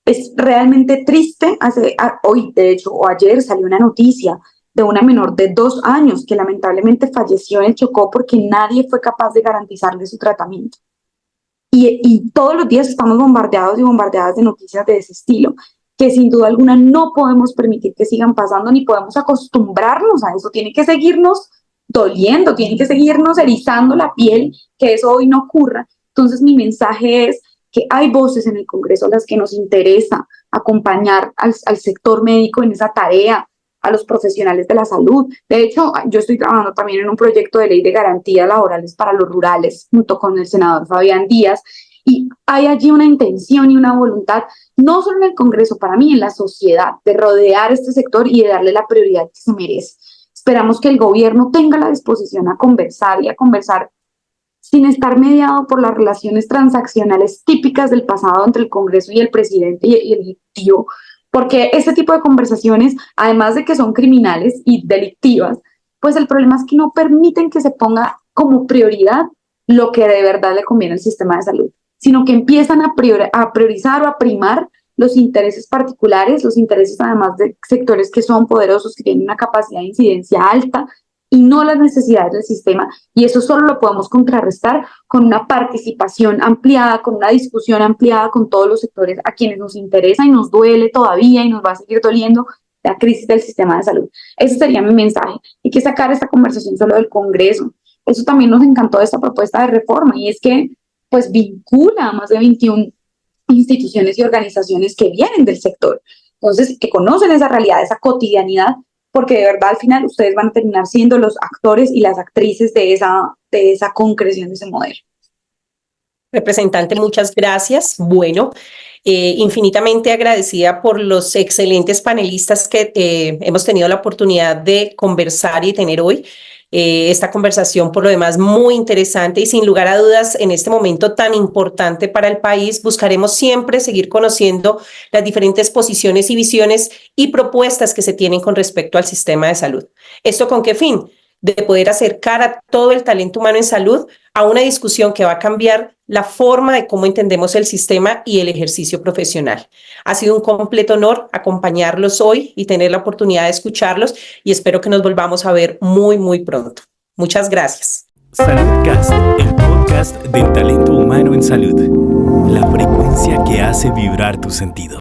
C: Es realmente triste. Hoy, de hecho, o ayer salió una noticia de una menor de 2 años que lamentablemente falleció en el Chocó porque nadie fue capaz de garantizarle su tratamiento. Y todos los días estamos bombardeados y bombardeadas de noticias de ese estilo, que sin duda alguna no podemos permitir que sigan pasando ni podemos acostumbrarnos a eso. Tiene que seguirnos doliendo, tiene que seguirnos erizando la piel que eso hoy no ocurra. Entonces mi mensaje es que hay voces en el Congreso a las que nos interesa acompañar al sector médico en esa tarea, a los profesionales de la salud. De hecho, yo estoy trabajando también en un proyecto de ley de garantías laborales para los rurales, junto con el senador Fabián Díaz, y hay allí una intención y una voluntad, no solo en el Congreso, para mí, en la sociedad, de rodear este sector y de darle la prioridad que se merece. Esperamos que el gobierno tenga la disposición a conversar y a conversar sin estar mediado por las relaciones transaccionales típicas del pasado entre el Congreso y el presidente y el Ejecutivo, porque este tipo de conversaciones, además de que son criminales y delictivas, pues el problema es que no permiten que se ponga como prioridad lo que de verdad le conviene al sistema de salud, sino que empiezan a priorizar o a primar los intereses particulares, los intereses además de sectores que son poderosos, que tienen una capacidad de incidencia alta, y no las necesidades del sistema, y eso solo lo podemos contrarrestar con una participación ampliada, con una discusión ampliada con todos los sectores a quienes nos interesa y nos duele todavía y nos va a seguir doliendo la crisis del sistema de salud. Ese sería mi mensaje. Hay que sacar esta conversación solo del Congreso. Eso también nos encantó de esta propuesta de reforma, y es que pues vincula a más de 21 instituciones y organizaciones que vienen del sector, entonces que conocen esa realidad, esa cotidianidad, porque de verdad al final ustedes van a terminar siendo los actores y las actrices de esa concreción de ese modelo.
B: Representante, muchas gracias. Bueno, infinitamente agradecida por los excelentes panelistas que hemos tenido la oportunidad de conversar y tener hoy. Esta conversación, por lo demás, muy interesante y sin lugar a dudas, en este momento tan importante para el país, buscaremos siempre seguir conociendo las diferentes posiciones y visiones y propuestas que se tienen con respecto al sistema de salud. ¿Esto con qué fin? De poder acercar a todo el talento humano en salud a una discusión que va a cambiar la forma de cómo entendemos el sistema y el ejercicio profesional. Ha sido un completo honor acompañarlos hoy y tener la oportunidad de escucharlos, y espero que nos volvamos a ver muy, muy pronto. Muchas gracias.
A: Saludcast, el podcast podcast del talento humano en salud. La frecuencia que hace vibrar tu sentido.